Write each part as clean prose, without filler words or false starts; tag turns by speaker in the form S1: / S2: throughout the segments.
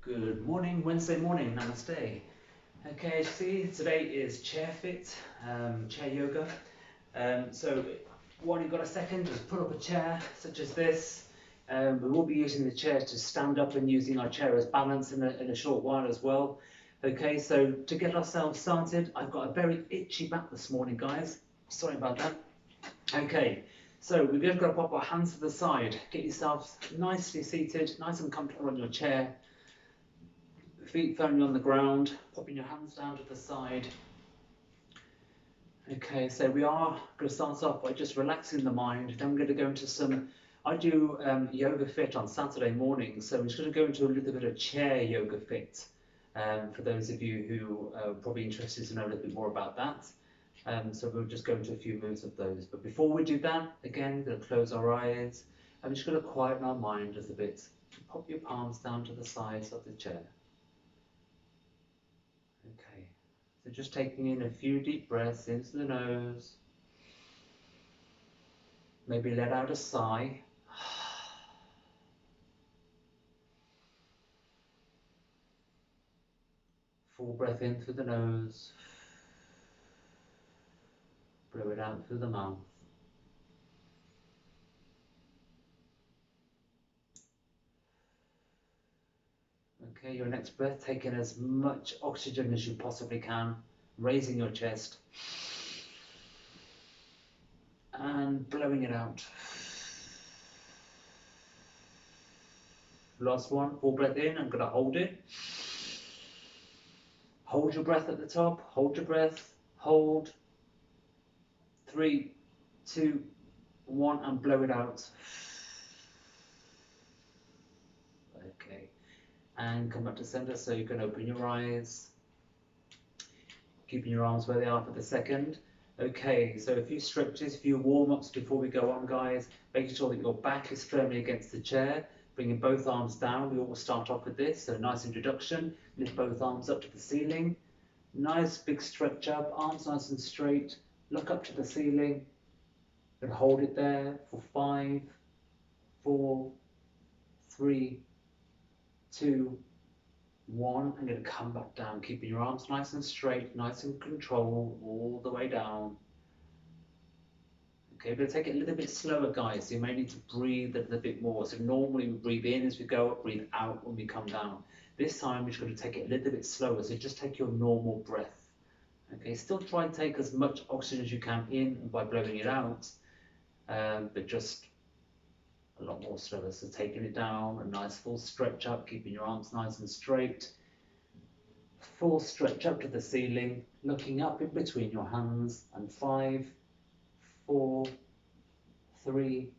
S1: Good morning, Wednesday morning, namaste. Okay, see, today is ChairFit, chair yoga. So, when you've got a second, just put up a chair such as this. We will be using the chair to stand up and using our chair as balance in a short while as well. Okay, so to get ourselves started, I've got a very itchy back this morning, guys. Sorry about that. Okay, so we're just going to pop our hands to the side. Get yourselves nicely seated, nice and comfortable on your chair. Feet firmly on the ground, popping your hands down to the side. Okay, so we are going to start off by just relaxing the mind. Then we're going to go into some, I do yoga fit on Saturday morning, so I'm just going to go into a little bit of chair yoga fit for those of you who are probably interested to know a little bit more about that. So we'll just go into a few moves of those. But before we do that, again, we're going to close our eyes. I'm just going to quieten our mind a little bit. Pop your palms down to the sides of the chair. Okay, so just taking in a few deep breaths into the nose. Maybe let out a sigh. Full breath in through the nose. Blow it out through the mouth. Okay, your next breath, take in as much oxygen as you possibly can, raising your chest. And blowing it out. Last one, full breath in, I'm going to hold it. Hold your breath at the top, hold your breath, hold. 3, 2, 1, and blow it out. Okay, and come back to center so you can open your eyes. Keeping your arms where they are for the second. Okay, so a few stretches, a few warm-ups before we go on, guys. Making sure that your back is firmly against the chair. Bringing both arms down. We always start off with this, so nice introduction. Lift both arms up to the ceiling. Nice big stretch up, arms nice and straight. Look up to the ceiling and hold it there for 5, 4, 3, 2, 1. I'm going to come back down, keeping your arms nice and straight, nice and controlled all the way down. Okay, we're going to take it a little bit slower, guys. So you may need to breathe a little bit more. So normally we breathe in as we go up, breathe out when we come down. This time we're just going to take it a little bit slower. So just take your normal breath. Okay, still try and take as much oxygen as you can in by blowing it out, but just a lot more slower. So taking it down, a nice full stretch up, keeping your arms nice and straight. Full stretch up to the ceiling, looking up in between your hands, and 5, 4, 3,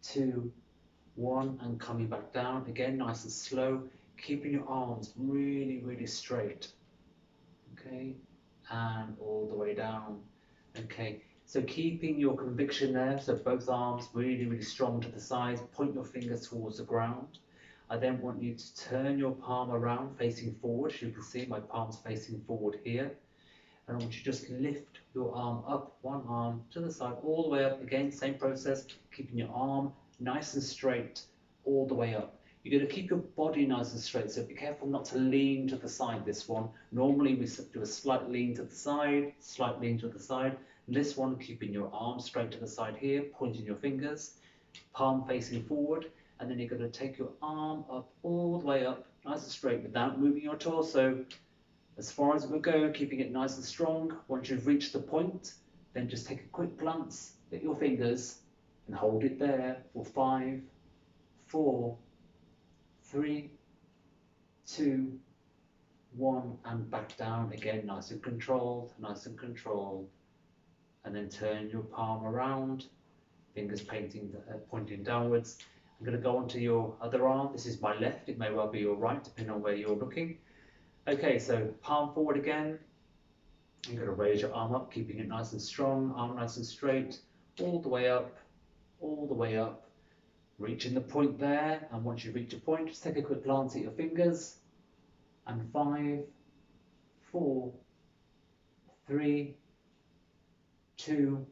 S1: 2, 1, and coming back down again, nice and slow, keeping your arms really, really straight. Okay, and all the way down. Okay, so keeping your conviction there, so both arms really, really strong to the sides, point your fingers towards the ground. I then want you to turn your palm around facing forward. As you can see, my palm's facing forward here. And I want you to just lift your arm up, one arm to the side, all the way up. Again, same process, keeping your arm nice and straight all the way up. You're going to keep your body nice and straight, so be careful not to lean to the side this one. Normally we do a slight lean to the side, slight lean to the side. This one, keeping your arm straight to the side here, pointing your fingers, palm facing forward, and then you're going to take your arm up all the way up, nice and straight without moving your torso. As far as it will go, keeping it nice and strong. Once you've reached the point, then just take a quick glance at your fingers and hold it there for 5, 4, 3, 2, 1, and back down again, nice and controlled, nice and controlled. And then turn your palm around, fingers pointing downwards. I'm going to go onto your other arm. This is my left, it may well be your right, depending on where you're looking. Okay, so palm forward again. You're going to raise your arm up, keeping it nice and strong, arm nice and straight, all the way up, all the way up. Reaching the point there, and once you reach a point, just take a quick glance at your fingers. And 5, 4, 3, 2,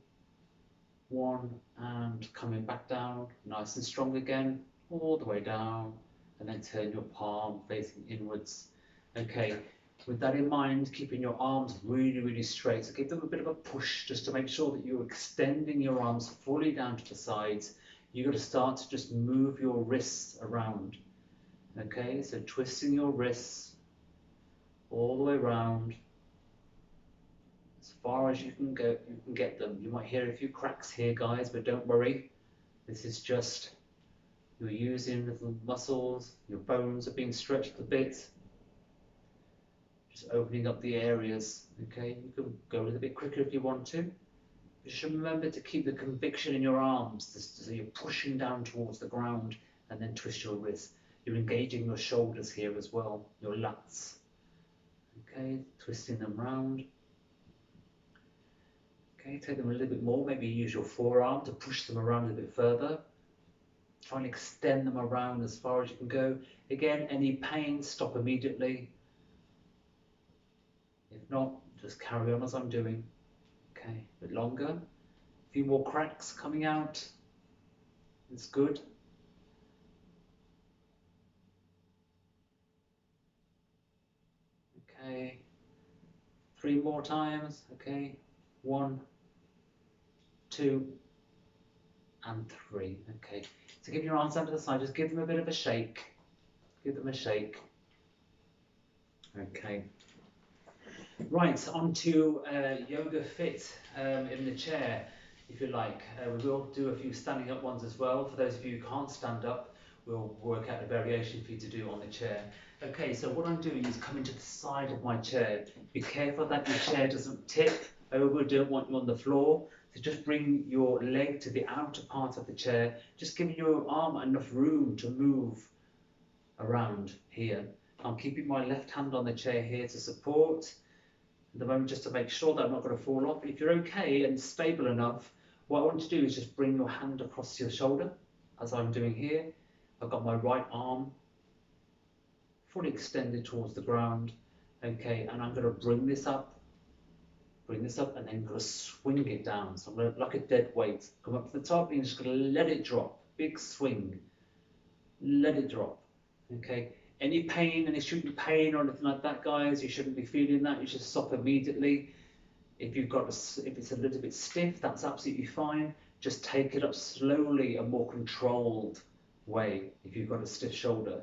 S1: 1, and coming back down, nice and strong again, all the way down, and then turn your palm facing inwards. Okay, with that in mind, keeping your arms really, really straight. So give them a bit of a push just to make sure that you're extending your arms fully down to the sides. You've got to start to just move your wrists around. Okay, so twisting your wrists all the way around as far as you can go, you can get them. You might hear a few cracks here, guys, but don't worry. This is just you're using the muscles, your bones are being stretched a bit. Just opening up the areas, okay? You can go a little bit quicker if you want to. You should remember to keep the conviction in your arms, so you're pushing down towards the ground, and then twist your wrists. You're engaging your shoulders here as well, your lats. Okay, twisting them round. Okay, take them a little bit more, maybe use your forearm to push them around a little bit further. Try and extend them around as far as you can go. Again, any pain, stop immediately. If not, just carry on as I'm doing. Okay, a bit longer. A few more cracks coming out. It's good. Okay, 3 more times. Okay, 1, 2, and 3. Okay, so give your arms out to the side. Just give them a bit of a shake. Give them a shake. Okay. Right, on to yoga fit in the chair, if you like. We will do a few standing up ones as well. For those of you who can't stand up, we'll work out a variation for you to do on the chair. Okay, so what I'm doing is coming to the side of my chair. Be careful that your chair doesn't tip over. Don't want you on the floor. So just bring your leg to the outer part of the chair. Just giving your arm enough room to move around here. I'm keeping my left hand on the chair here to support. At the moment, just to make sure that I'm not going to fall off. If you're okay and stable enough, what I want to do is just bring your hand across your shoulder, as I'm doing here. I've got my right arm fully extended towards the ground. Okay, and I'm going to bring this up, and then I'm going to swing it down. So I'm going to, like a dead weight, come up to the top, and you're just going to let it drop. Big swing. Let it drop. Okay. Any pain, any shooting pain or anything like that, guys, you shouldn't be feeling that. You should stop immediately. If it's a little bit stiff, that's absolutely fine. Just take it up slowly, a more controlled way if you've got a stiff shoulder.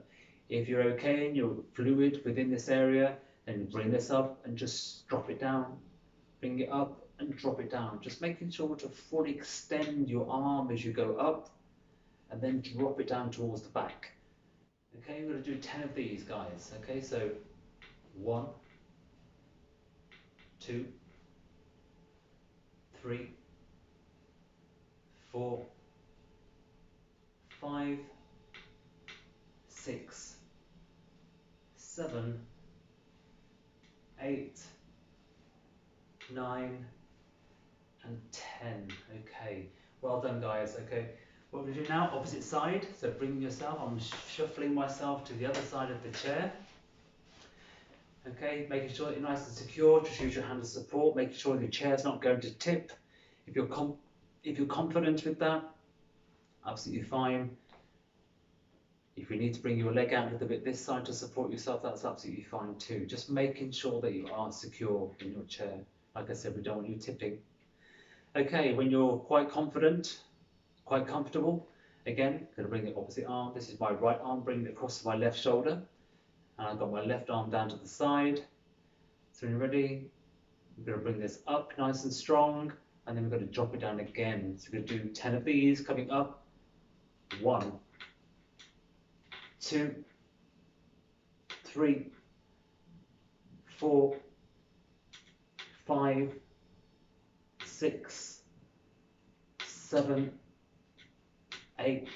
S1: If you're okay and you're fluid within this area, then bring this up and just drop it down. Bring it up and drop it down. Just making sure to fully extend your arm as you go up and then drop it down towards the back. Okay, we're going to do 10 of these, guys. Okay, so 1, 2, 3, 4, 5, 6, 7, 8, 9, and 10. Okay, well done, guys. Okay, what we're going to do now, opposite side. So bring yourself, I'm shuffling myself to the other side of the chair. Okay, making sure that you're nice and secure. Just use your hand as support, making sure the chair's not going to tip. If you're confident with that, absolutely fine. If you need to bring your leg out a little bit this side to support yourself, that's absolutely fine too. Just making sure that you are secure in your chair. Like I said, we don't want you tipping. Okay, when you're quite confident, quite comfortable, again, going to bring the opposite arm. This is my right arm, bringing it across to my left shoulder. And I've got my left arm down to the side. So when you're ready, we're going to bring this up nice and strong, and then we're going to drop it down again. So we're going to do 10 of these coming up. 1, 2, 3, 4, 5, 6, 7, 8,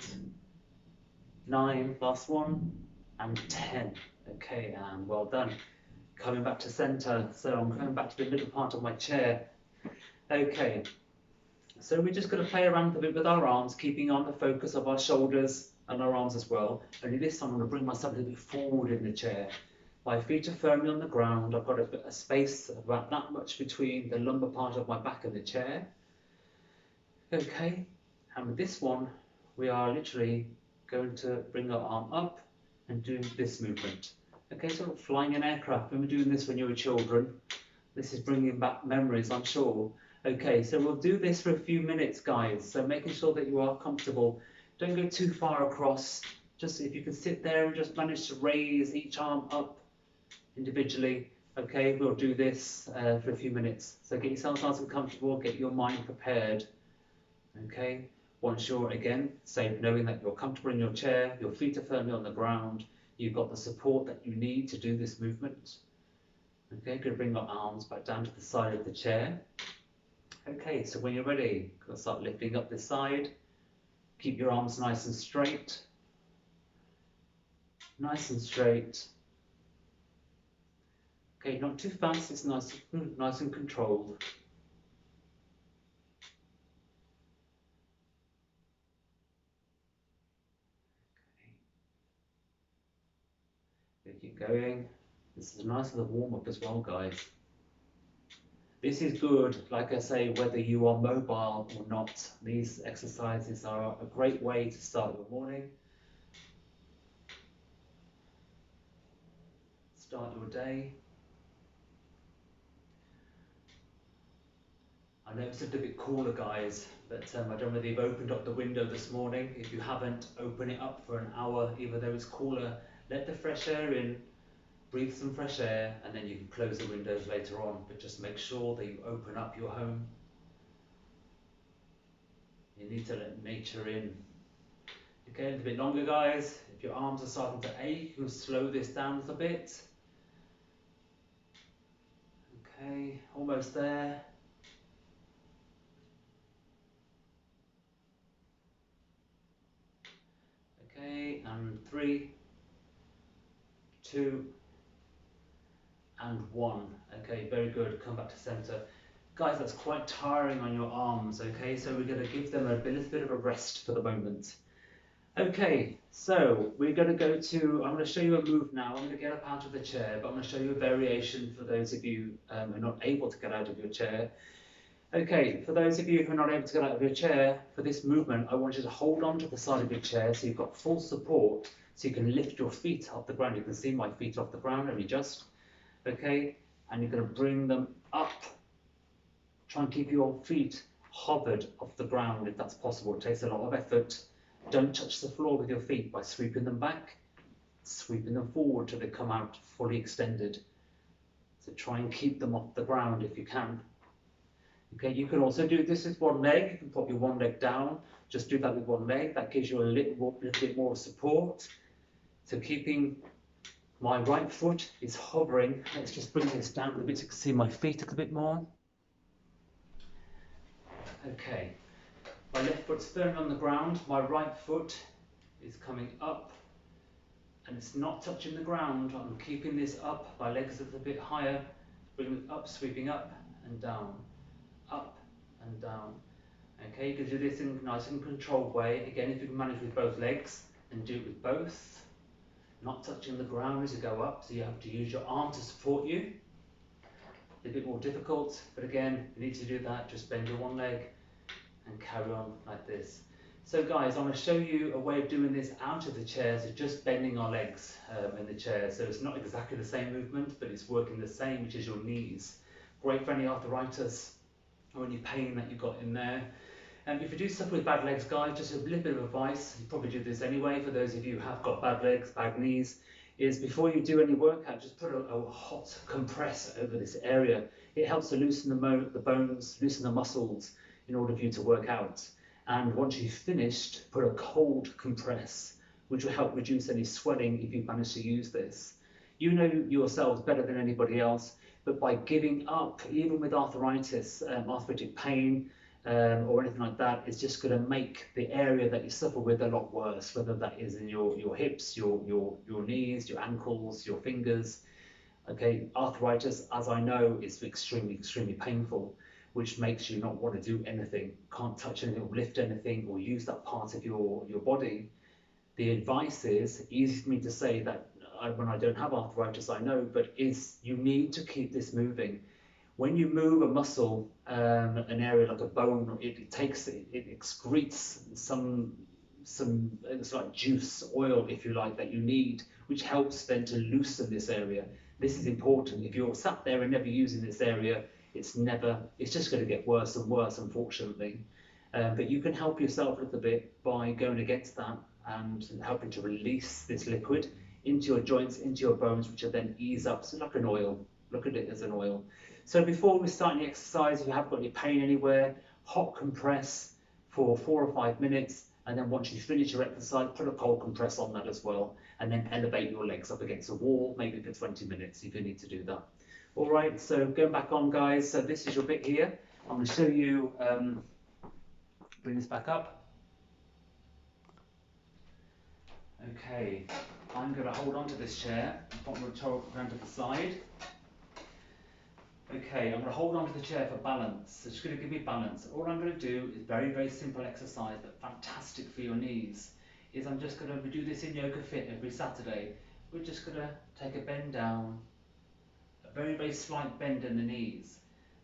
S1: 9, last one, and 10. Okay, and well done. Coming back to center, so I'm coming back to the middle part of my chair. Okay, so we're just going to play around a bit with our arms, keeping on the focus of our shoulders and our arms as well. Only this time I'm going to bring myself a little bit forward in the chair. My feet are firmly on the ground. I've got a space about that much between the lumbar part of my back and the chair. Okay, and with this one, we are literally going to bring our arm up and do this movement. Okay, so like flying an aircraft, remember doing this when you were children? This is bringing back memories, I'm sure. Okay, so we'll do this for a few minutes, guys. So making sure that you are comfortable. Don't go too far across. Just if you can sit there and just manage to raise each arm up individually. Okay, we'll do this for a few minutes. So get yourself nice and comfortable, get your mind prepared. Okay, once you're again safe, knowing that you're comfortable in your chair, your feet are firmly on the ground, you've got the support that you need to do this movement. Okay, going to bring your arms back down to the side of the chair. Okay, so when you're ready, going to start lifting up this side. Keep your arms nice and straight. Nice and straight. Okay, not too fast, it's nice and controlled. Okay, keep going. This is a nice little warm-up as well, guys. This is good, like I say, whether you are mobile or not. These exercises are a great way to start your morning. Start your day. I know it's a little bit cooler, guys, but I don't know whether you've opened up the window this morning. If you haven't, open it up for an hour, even though it's cooler. Let the fresh air in, breathe some fresh air, and then you can close the windows later on. But just make sure that you open up your home. You need to let nature in. Okay, a little bit longer, guys. If your arms are starting to ache, you can slow this down a little bit. Okay, almost there. Okay, and 3, 2, and 1. Okay, very good. Come back to center. Guys, that's quite tiring on your arms, okay? So we're going to give them a little bit of a rest for the moment. Okay, so we're going to go to, I'm going to show you a move now. I'm going to get up out of the chair, but I'm going to show you a variation for those of you who are not able to get out of your chair. Okay, for those of you who are not able to get out of your chair, for this movement, I want you to hold on to the side of your chair so you've got full support, so you can lift your feet off the ground. You can see my feet off the ground, only just. Okay, and you're going to bring them up. Try and keep your feet hovered off the ground if that's possible. It takes a lot of effort. Don't touch the floor with your feet by sweeping them back, sweeping them forward till they come out fully extended. So try and keep them off the ground if you can. Okay, you can also do this with one leg. You can put your one leg down. Just do that with one leg. That gives you a little bit more support. So keeping my right foot is hovering. Let's just bring this down a bit so you can see my feet a little bit more. Okay, my left foot's firmly on the ground. My right foot is coming up and it's not touching the ground. I'm keeping this up. My legs a little bit higher. Bring it up, sweeping up and down. Up and down. Okay, you can do this in a nice and controlled way. Again, if you can manage with both legs, and do it with both. Not touching the ground as you go up, so you have to use your arm to support you. A bit more difficult, but again, you need to do that. Just bend your one leg and carry on like this. So guys, I'm going to show you a way of doing this out of the chair, so just bending our legs in the chair. So it's not exactly the same movement, but it's working the same, which is your knees. Great for any arthritis or any pain that you've got in there. And if you do suffer with bad legs, guys, just a little bit of advice, you probably do this anyway, for those of you who have got bad legs, bad knees, is before you do any workout, just put a hot compress over this area. It helps to loosen the bones, loosen the muscles in order for you to work out. And once you've finished, put a cold compress, which will help reduce any swelling if you've managed to use this. You know yourselves better than anybody else, but by giving up, even with arthritis, arthritic pain, or anything like that, it's just going to make the area that you suffer with a lot worse, whether that is in your hips, your knees, your ankles, your fingers. Okay, arthritis, as I know, is extremely, extremely painful, which makes you not want to do anything, can't touch anything, or lift anything, or use that part of your body. The advice is, easy for me to say that when I don't have arthritis, I know, but is you need to keep this moving. When you move a muscle, an area like a bone, it excretes some it's like juice, oil, if you like, that you need, which helps then to loosen this area. This is important. If you're sat there and never using this area, it's just going to get worse and worse, unfortunately. But you can help yourself a little bit by going against that and helping to release this liquid into your joints, into your bones, which will then ease up. So like an oil, look at it as an oil. So before we start any exercise, if you haven't got any pain anywhere, hot compress for 4 or 5 minutes, and then once you finish your exercise, put a cold compress on that as well, and then elevate your legs up against a wall, maybe for 20 minutes if you need to do that. All right, so going back on, guys, so this is your bit here. I'm going to show you, bring this back up. Okay, I'm going to hold on to this chair, put my toe around to the side. Okay, I'm going to hold on to the chair for balance. It's going to give me balance. All I'm going to do is very, very simple exercise, but fantastic for your knees. Is I'm just going to, we do this in Yoga Fit every Saturday. We're just going to take a bend down, a very, very slight bend in the knees.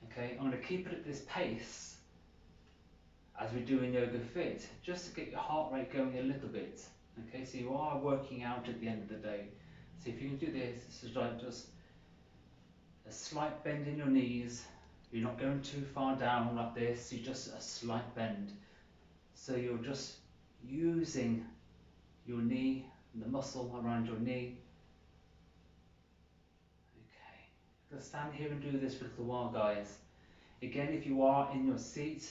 S1: Okay, I'm going to keep it at this pace as we do in Yoga Fit, just to get your heart rate going a little bit. Okay, so you are working out at the end of the day. So if you can do this, this is like just a slight bend in your knees. You're not going too far down like this, you're just a slight bend. So you're just using your knee and the muscle around your knee. Okay, I'm going to stand here and do this for a little while, guys. Again, if you are in your seat,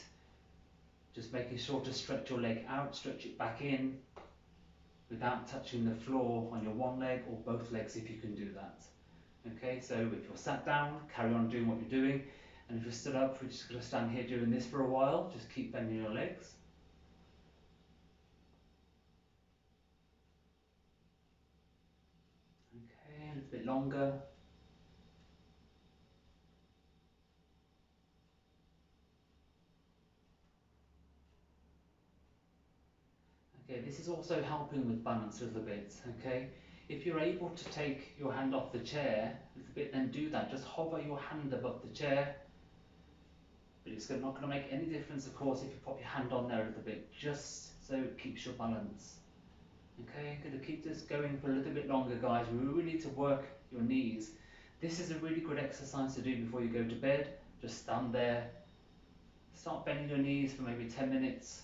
S1: just making sure to stretch your leg out, stretch it back in without touching the floor on your one leg or both legs if you can do that. Okay, so if you're sat down, carry on doing what you're doing, and if you're stood up, we're just going to stand here doing this for a while. Just keep bending your legs. Okay, a little bit longer. Okay, this is also helping with balance a little bit. Okay, if you're able to take your hand off the chair a little bit, then do that. Just hover your hand above the chair. But it's not going to make any difference, of course, if you pop your hand on there a little bit, just so it keeps your balance. Okay, going to keep this going for a little bit longer, guys. We really need to work your knees. This is a really good exercise to do before you go to bed. Just stand there, start bending your knees for maybe 10 minutes.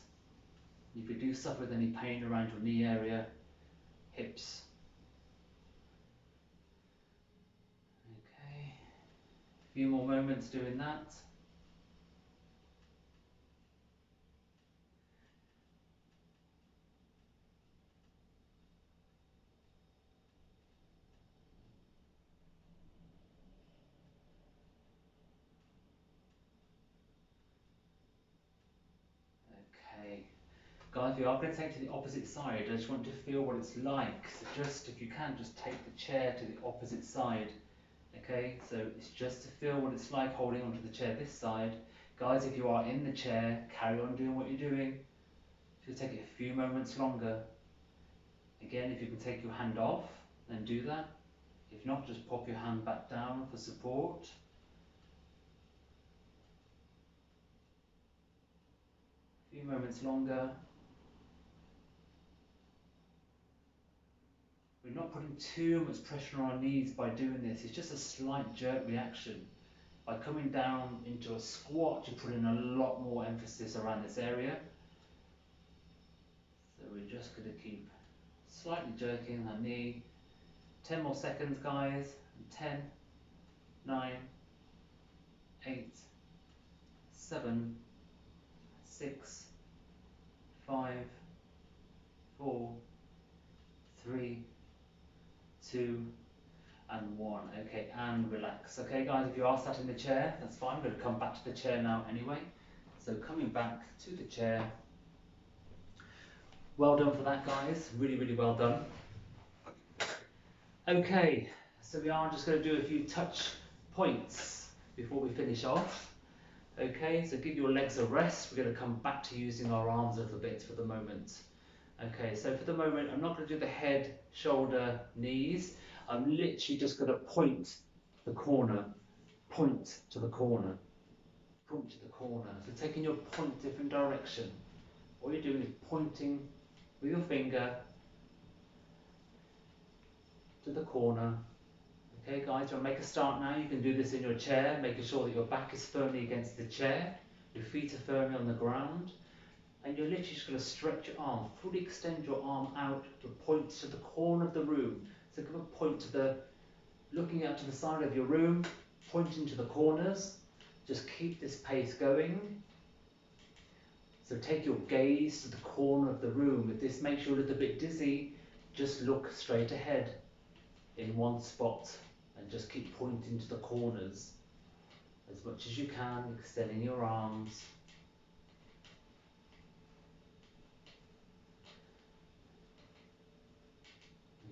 S1: If you do suffer with any pain around your knee area, hips. Okay, a few more moments doing that. Okay. Guys, we are going to take to the opposite side. I just want to feel what it's like. So just, if you can, just take the chair to the opposite side. Okay, so it's just to feel what it's like holding onto the chair this side. Guys, if you are in the chair, carry on doing what you're doing. Just take it a few moments longer. Again, if you can take your hand off, then do that. If not, just pop your hand back down for support. A few moments longer. We're not putting too much pressure on our knees by doing this. It's just a slight jerk reaction. By coming down into a squat, you're putting a lot more emphasis around this area. So we're just going to keep slightly jerking our knee. 10 more seconds, guys. 10, 9, 8, 7, 6, 5, 4, 3, 2, and 1. Okay, and relax. Okay, guys, if you are sat in the chair, that's fine. I'm going to come back to the chair now anyway. So coming back to the chair. Well done for that, guys. Really, really well done. Okay, so we are just going to do a few touch points before we finish off. Okay, so give your legs a rest. We're going to come back to using our arms a little bit for the moment. Okay, so for the moment, I'm not going to do the head, shoulder, knees. I'm literally just going to point to the corner, point to the corner, point to the corner. So taking your point different direction. All you're doing is pointing with your finger to the corner. Okay guys, you'll make a start now. You can do this in your chair, making sure that your back is firmly against the chair, your feet are firmly on the ground, and you're literally just going to stretch your arm, fully extend your arm out to point to the corner of the room. So give a point to the, looking out to the side of your room, pointing to the corners. Just keep this pace going. So take your gaze to the corner of the room. If this makes you a little bit dizzy, just look straight ahead in one spot and just keep pointing to the corners as much as you can, extending your arms.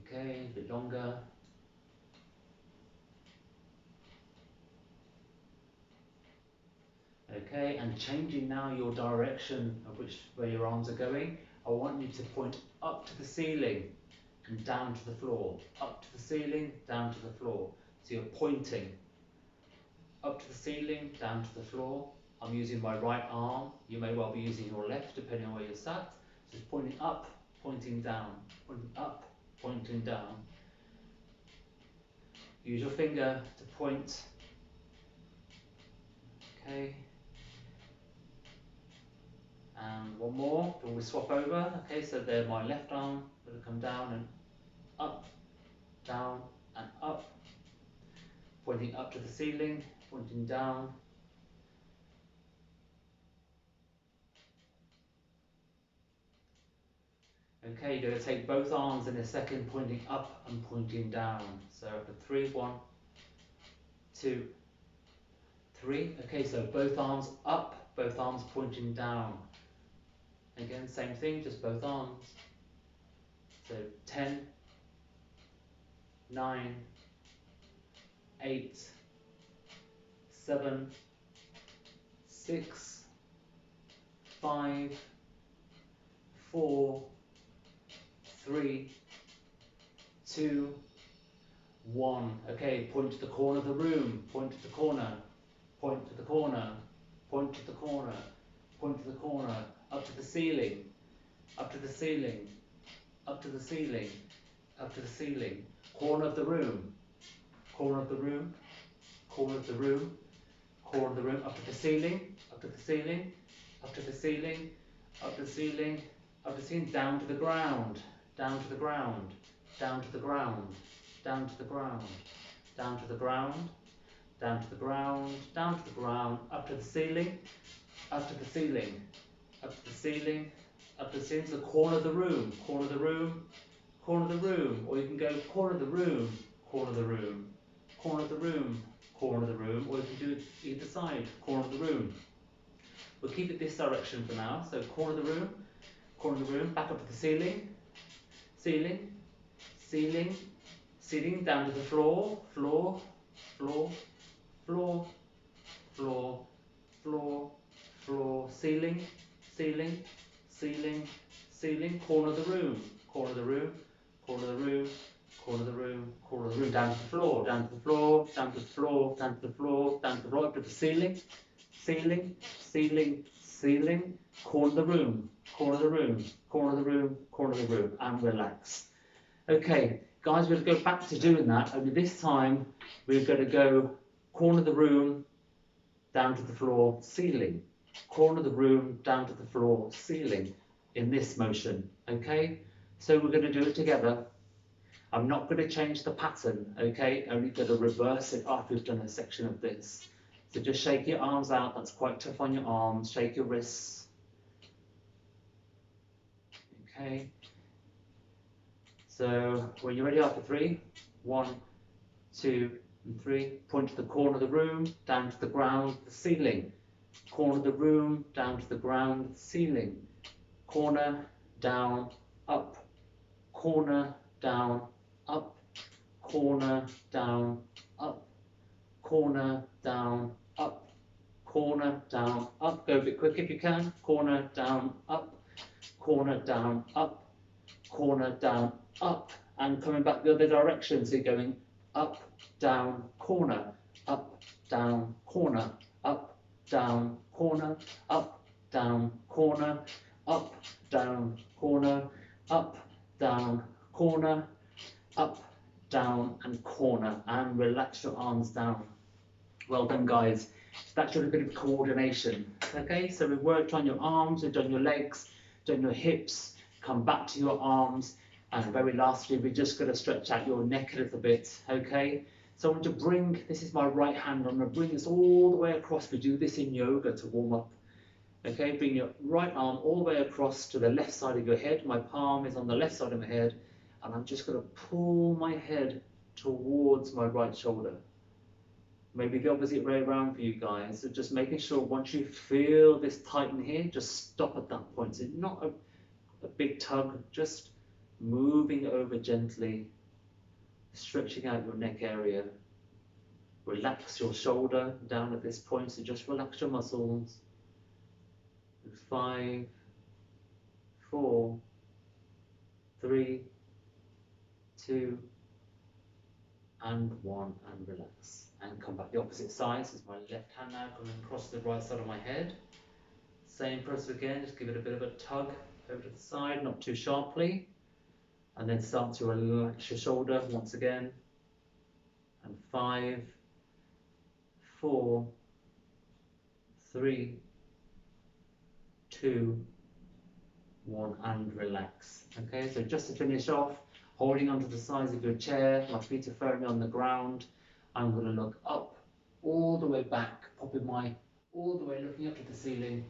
S1: Okay, a bit longer. Okay, and changing now your direction of where your arms are going. I want you to point up to the ceiling and down to the floor. Up to the ceiling, down to the floor. So you're pointing up to the ceiling, down to the floor. I'm using my right arm. You may well be using your left, depending on where you're sat. Just pointing up, pointing down, pointing up, pointing down. Use your finger to point. Okay. And one more, then we swap over. Okay, so there my left arm will come down and up, down and up. Pointing up to the ceiling, pointing down. Okay, you're going to take both arms in a second, pointing up and pointing down. So for 3, 1, 2, 3. Okay, so both arms up, both arms pointing down. Again, same thing, just both arms. So 10, 9, 8, 7, 6, 5, 4, 3, 2, 1. Okay, point to the corner of the room, point to the corner, point to the corner, point to the corner, point to the corner, up to the ceiling, up to the ceiling, up to the ceiling, up to the ceiling, corner of the room, corner of the room, corner of the room, corner of the room, up to the ceiling, up to the ceiling, up to the ceiling, up to the ceiling, up to the ceiling, down to the ground, down to the ground, down to the ground, down to the ground, down to the ground, down to the ground, down to the ground, up to the ceiling, up to the ceiling, up to the ceiling, up to the ceiling, to the corner of the room, corner of the room, corner of the room, or you can go corner of the room, corner of the room, corner of the room, corner of the room, or you can do it either side, corner of the room. We'll keep it this direction for now, so corner of the room, back up to the ceiling, ceiling, ceiling, ceiling, down to the floor, floor, floor, floor, floor, floor, floor, ceiling, ceiling, ceiling, ceiling, corner of the room, corner of the room, corner of the room, corner of the room, corner of the room, down to the floor, down to the floor, down to the floor, down to the floor, down to the floor, up to the ceiling, ceiling, ceiling, ceiling, corner of the room, corner of the room, corner of the room, corner of the room, and relax. Okay, guys, we'll go back to doing that, only this time we're going to go corner of the room, down to the floor, ceiling, corner of the room, down to the floor, ceiling, in this motion, okay? So we're going to do it together. I'm not going to change the pattern, okay? Only going to reverse it after we've done a section of this. So just shake your arms out, that's quite tough on your arms, shake your wrists. Okay. So when you're ready after 3, 1, 2, and 3, point to the corner of the room, down to the ground, the ceiling. Corner of the room, down to the ground, the ceiling. Corner, down, up. Corner, down, up. Corner, down, up. Corner, down, up. Corner, down, up. Go a bit quick if you can. Corner, down, up. Corner, down, up. Corner, down, up. And coming back the other direction. So you're going up, down, corner, up, down, corner, up, down, corner, up, down, corner, up, down, corner, up, down, corner, up, down and corner, and relax your arms down. Well done, guys. That's your bit of coordination. Okay, so we've worked on your arms, we've done your legs, done your hips, come back to your arms, and very lastly, we're just going to stretch out your neck a little bit. Okay, so I want to bring, this is my right hand, I'm going to bring this all the way across. We do this in yoga to warm up. Okay, bring your right arm all the way across to the left side of your head. My palm is on the left side of my head, and I'm just going to pull my head towards my right shoulder. Maybe the opposite way around for you guys. So just making sure once you feel this tighten here, just stop at that point. So not a big tug, just moving over gently, stretching out your neck area. Relax your shoulder down at this point, so just relax your muscles. 5, 4, 3, 2, and 1, and relax. And come back the opposite side. So it's my left hand now coming across the right side of my head. Same process again, just give it a bit of a tug over to the side, not too sharply. And then start to relax your shoulder once again. And 5, 4, 3, 2, 1, and relax. Okay, so just to finish off, holding onto the sides of your chair, my feet are firmly on the ground. I'm going to look up, all the way back, popping my, all the way looking up to the ceiling.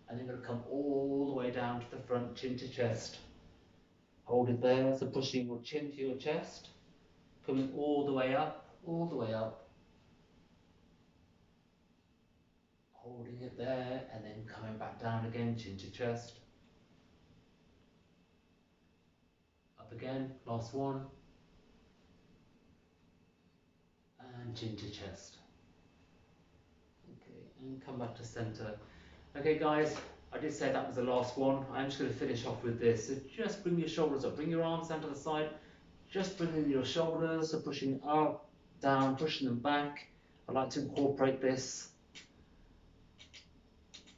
S1: And then going to come all the way down to the front, chin to chest. Hold it there, so pushing your chin to your chest. Coming all the way up, all the way up. Holding it there, and then coming back down again, chin to chest. Up again, last one. And chin to chest. Okay, and come back to center. Okay guys, I did say that was the last one. I'm just going to finish off with this. So just bring your shoulders up, bring your arms down to the side. Just bringing your shoulders, so pushing up, down, pushing them back. I like to incorporate this.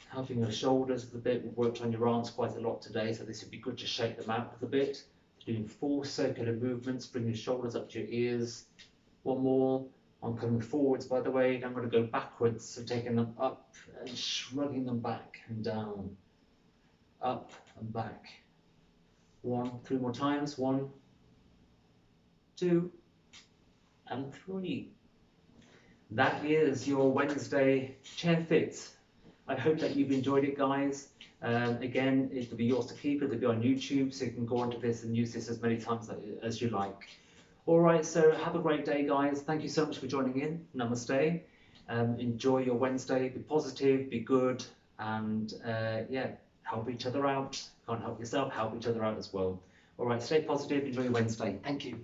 S1: Helping your shoulders a bit. We've worked on your arms quite a lot today, so this would be good to shake them out a bit. Doing 4 circular movements, bring your shoulders up to your ears. One more. I'm coming forwards, by the way, and I'm going to go backwards, so taking them up and shrugging them back and down. Up and back. 1, 3 more times. 1, 2, and 3. That is your Wednesday ChairFit. I hope that you've enjoyed it, guys. Again, it'll be yours to keep. It'll be on YouTube, so you can go onto this and use this as many times as you like. All right, so have a great day, guys. Thank you so much for joining in. Namaste. Enjoy your Wednesday. Be positive, be good, and yeah, help each other out. Can't help yourself, help each other out as well. All right, stay positive. Enjoy your Wednesday. Thank you.